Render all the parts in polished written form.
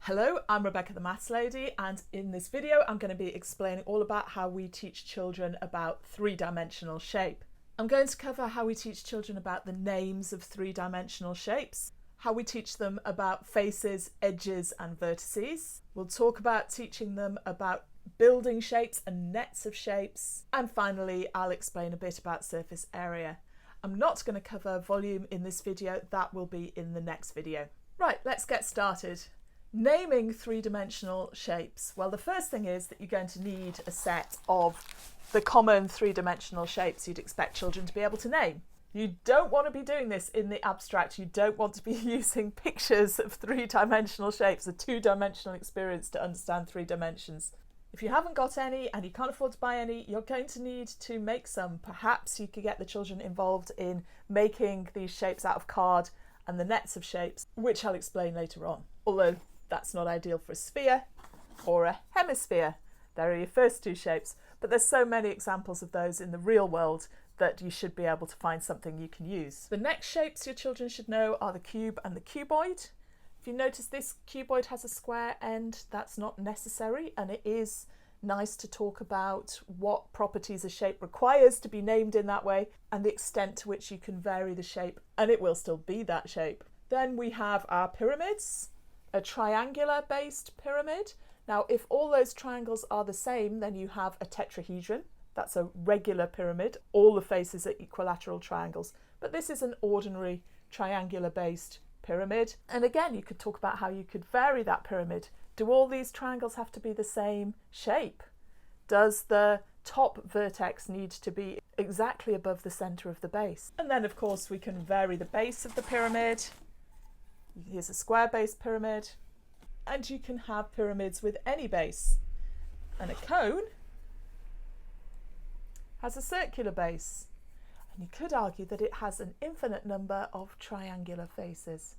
Hello, I'm Rebecca the Maths Lady, and in this video I'm going to be explaining all about how we teach children about three-dimensional shape. I'm going to cover how we teach children about the names of three-dimensional shapes, how we teach them about faces, edges and vertices. We'll talk about teaching them about building shapes and nets of shapes, and finally I'll explain a bit about surface area. I'm not going to cover volume in this video, that will be in the next video. Right, let's get started. Naming three-dimensional shapes. Well, the first thing is that you're going to need a set of the common three-dimensional shapes you'd expect children to be able to name. You don't want to be doing this in the abstract. You don't want to be using pictures of three-dimensional shapes, a two-dimensional experience to understand three dimensions. If you haven't got any and you can't afford to buy any, you're going to need to make some. Perhaps you could get the children involved in making these shapes out of card and the nets of shapes, which I'll explain later on. Although that's not ideal for a sphere or a hemisphere. There are your first two shapes, but there's so many examples of those in the real world that you should be able to find something you can use. The next shapes your children should know are the cube and the cuboid. If you notice, this cuboid has a square end. That's not necessary, and it is nice to talk about what properties a shape requires to be named in that way and the extent to which you can vary the shape and it will still be that shape. Then we have our pyramids. A triangular based pyramid. Now, if all those triangles are the same, then you have a tetrahedron. That's a regular pyramid. All the faces are equilateral triangles. But this is an ordinary triangular based pyramid. And again, you could talk about how you could vary that pyramid. Do all these triangles have to be the same shape? Does the top vertex need to be exactly above the center of the base? And then, of course, we can vary the base of the pyramid. Here's a square-based pyramid, and you can have pyramids with any base. And a cone has a circular base, and you could argue that it has an infinite number of triangular faces,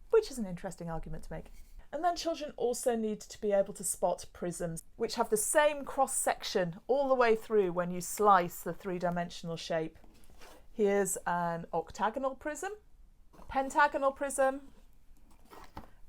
which is an interesting argument to make. And then children also need to be able to spot prisms, which have the same cross-section all the way through when you slice the three-dimensional shape. Here's an octagonal prism, a pentagonal prism,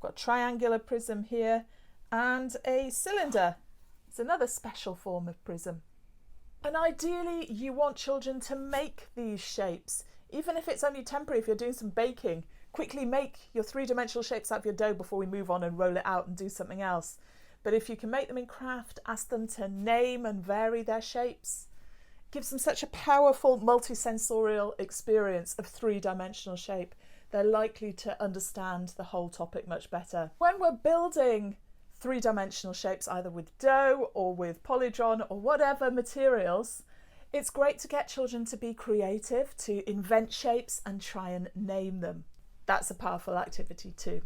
got a triangular prism here, and a cylinder. It's another special form of prism. And ideally you want children to make these shapes, even if it's only temporary. If you're doing some baking, quickly make your three-dimensional shapes out of your dough before we move on and roll it out and do something else. But if you can make them in craft, ask them to name and vary their shapes. It gives them such a powerful multisensorial experience of three-dimensional shape. They're likely to understand the whole topic much better. When we're building three-dimensional shapes, either with dough or with Polytron or whatever materials, it's great to get children to be creative, to invent shapes and try and name them. That's a powerful activity too.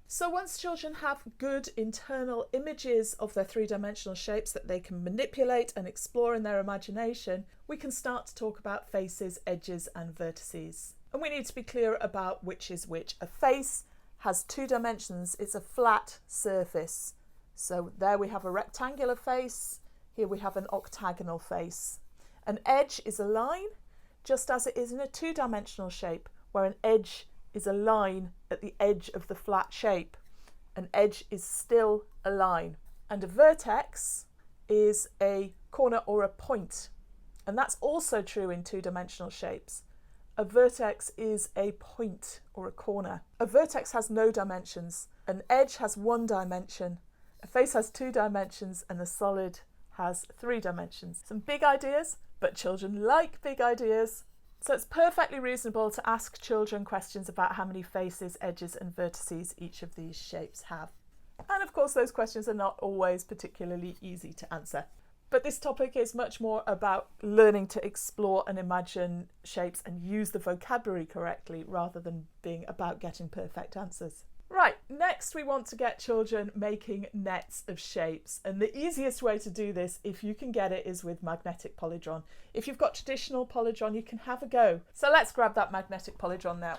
So once children have good internal images of their three-dimensional shapes that they can manipulate and explore in their imagination, we can start to talk about faces, edges and vertices. And we need to be clear about which is which. A face has two dimensions. It's a flat surface. So there we have a rectangular face. Here we have an octagonal face. An edge is a line, just as it is in a two-dimensional shape, where an edge is a line at the edge of the flat shape. An edge is still a line. And a vertex is a corner or a point. And that's also true in two-dimensional shapes. A vertex is a point or a corner. A vertex has no dimensions. An edge has one dimension. A face has two dimensions, and a solid has three dimensions. Some big ideas, but children like big ideas. So it's perfectly reasonable to ask children questions about how many faces, edges and vertices each of these shapes have. And of course those questions are not always particularly easy to answer. But this topic is much more about learning to explore and imagine shapes and use the vocabulary correctly rather than being about getting perfect answers. Right, next we want to get children making nets of shapes. And the easiest way to do this, if you can get it, is with magnetic Polytron. If you've got traditional Polytron, you can have a go. So let's grab that magnetic Polytron now.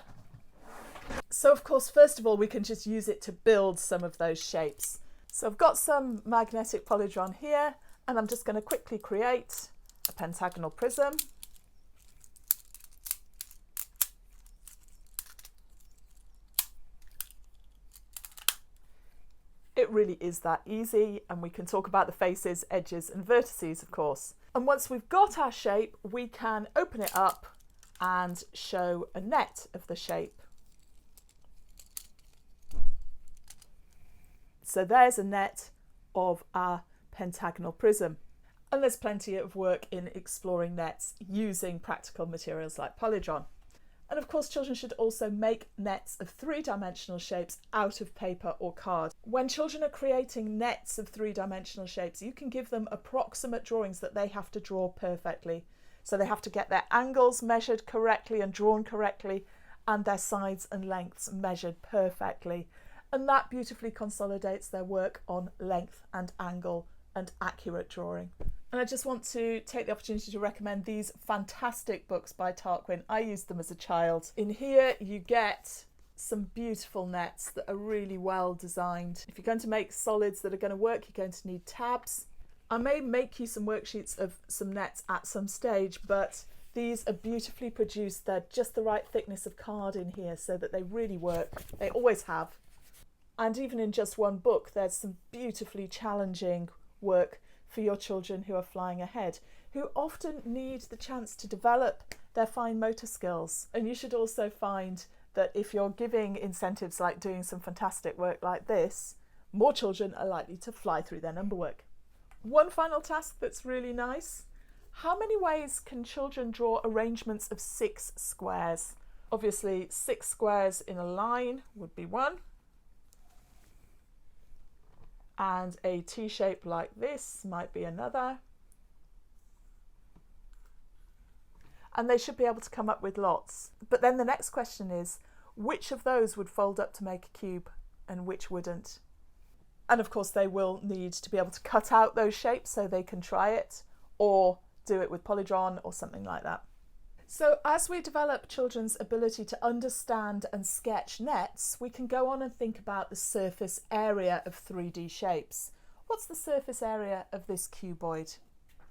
So of course, first of all, we can just use it to build some of those shapes. So I've got some magnetic Polytron here. And I'm just going to quickly create a pentagonal prism. It it really is that easy, and we can talk about the faces, edges and vertices, of course. And once we've got our shape, we can open it up and show a net of the shape. So there's a net of our pentagonal prism. And there's plenty of work in exploring nets using practical materials like Polygon. And of course, children should also make nets of three-dimensional shapes out of paper or card. When children are creating nets of three-dimensional shapes, you can give them approximate drawings that they have to draw perfectly. So they have to get their angles measured correctly and drawn correctly, and their sides and lengths measured perfectly. And that beautifully consolidates their work on length and angle and accurate drawing. And I just want to take the opportunity to recommend these fantastic books by Tarquin. I used them as a child. In here you get some beautiful nets that are really well designed. If you're going to make solids that are going to work, you're going to need tabs. I may make you some worksheets of some nets at some stage, but these are beautifully produced. They're just the right thickness of card in here so that they really work. They always have. And even in just one book, there's some beautifully challenging work for your children who are flying ahead, who often need the chance to develop their fine motor skills. And you should also find that if you're giving incentives like doing some fantastic work like this, more children are likely to fly through their number work. One final task that's really nice. How many ways can children draw arrangements of 6 squares? Obviously 6 squares in a line would be one. And a T-shape like this might be another. And they should be able to come up with lots. But then the next question is, which of those would fold up to make a cube and which wouldn't? And of course they will need to be able to cut out those shapes so they can try it, or do it with Polygon or something like that. So as we develop children's ability to understand and sketch nets, we can go on and think about the surface area of 3D shapes. What's the surface area of this cuboid?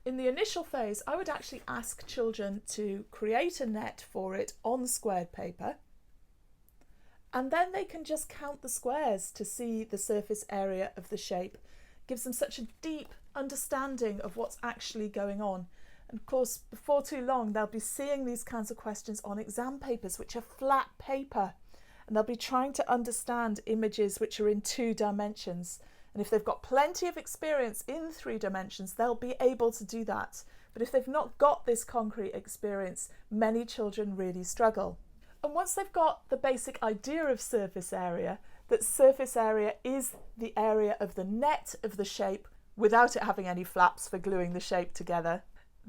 In the initial phase, I would actually ask children to create a net for it on squared paper, and then they can just count the squares to see the surface area of the shape. It gives them such a deep understanding of what's actually going on. And of course, before too long, they'll be seeing these kinds of questions on exam papers, which are flat paper. And they'll be trying to understand images which are in 2 dimensions. And if they've got plenty of experience in 3 dimensions, they'll be able to do that. But if they've not got this concrete experience, many children really struggle. And once they've got the basic idea of surface area, that surface area is the area of the net of the shape without it having any flaps for gluing the shape together,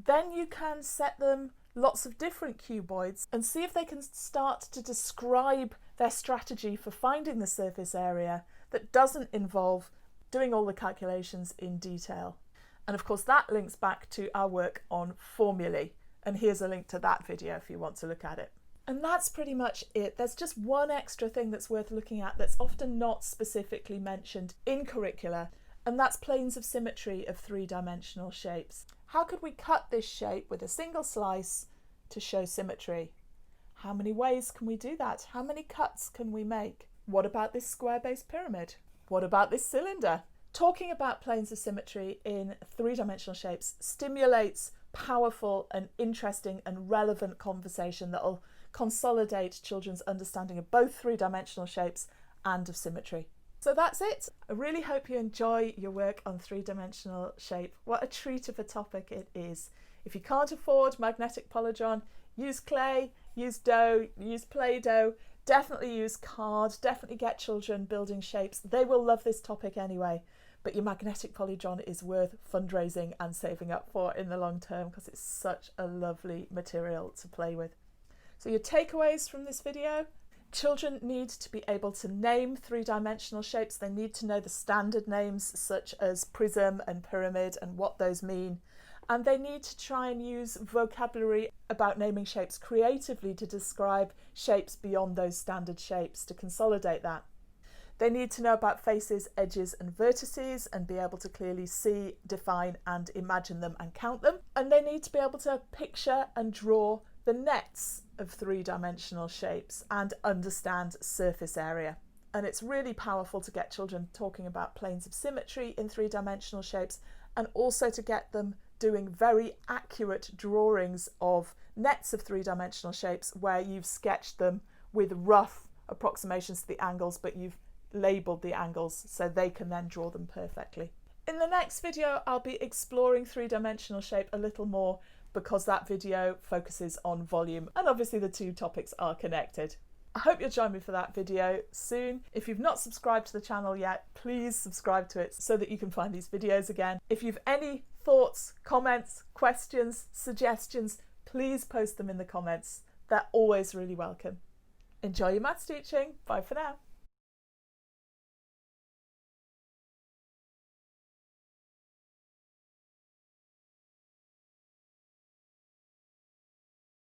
then you can set them lots of different cuboids and see if they can start to describe their strategy for finding the surface area that doesn't involve doing all the calculations in detail. And of course that links back to our work on formulae, and here's a link to that video if you want to look at it. And that's pretty much it. There's just one extra thing that's worth looking at that's often not specifically mentioned in curricula, and that's planes of symmetry of 3-dimensional shapes. How could we cut this shape with a single slice to show symmetry? How many ways can we do that? How many cuts can we make? What about this square-based pyramid? What about this cylinder? Talking about planes of symmetry in 3-dimensional shapes stimulates powerful and interesting and relevant conversation that will consolidate children's understanding of both 3-dimensional shapes and of symmetry. So that's it. I really hope you enjoy your work on 3-dimensional shape. What a treat of a topic it is. If you can't afford magnetic Polygon, use clay, use dough, use Play-Doh, definitely use card, definitely get children building shapes. They will love this topic anyway, but your magnetic Polygon is worth fundraising and saving up for in the long term because it's such a lovely material to play with. So your takeaways from this video: children need to be able to name 3-dimensional shapes. They need to know the standard names such as prism and pyramid and what those mean. And they need to try and use vocabulary about naming shapes creatively to describe shapes beyond those standard shapes to consolidate that. They need to know about faces, edges and vertices and be able to clearly see, define and imagine them and count them. And they need to be able to picture and draw the nets of 3-dimensional shapes and understand surface area. And it's really powerful to get children talking about planes of symmetry in three-dimensional shapes, and also to get them doing very accurate drawings of nets of three-dimensional shapes where you've sketched them with rough approximations to the angles, but you've labelled the angles so they can then draw them perfectly. In the next video, I'll be exploring three-dimensional shape a little more, because that video focuses on volume, and obviously the two topics are connected. I hope you'll join me for that video soon. If you've not subscribed to the channel yet, please subscribe to it so that you can find these videos again. If you've any thoughts, comments, questions, suggestions, please post them in the comments. They're always really welcome. Enjoy your maths teaching. Bye for now.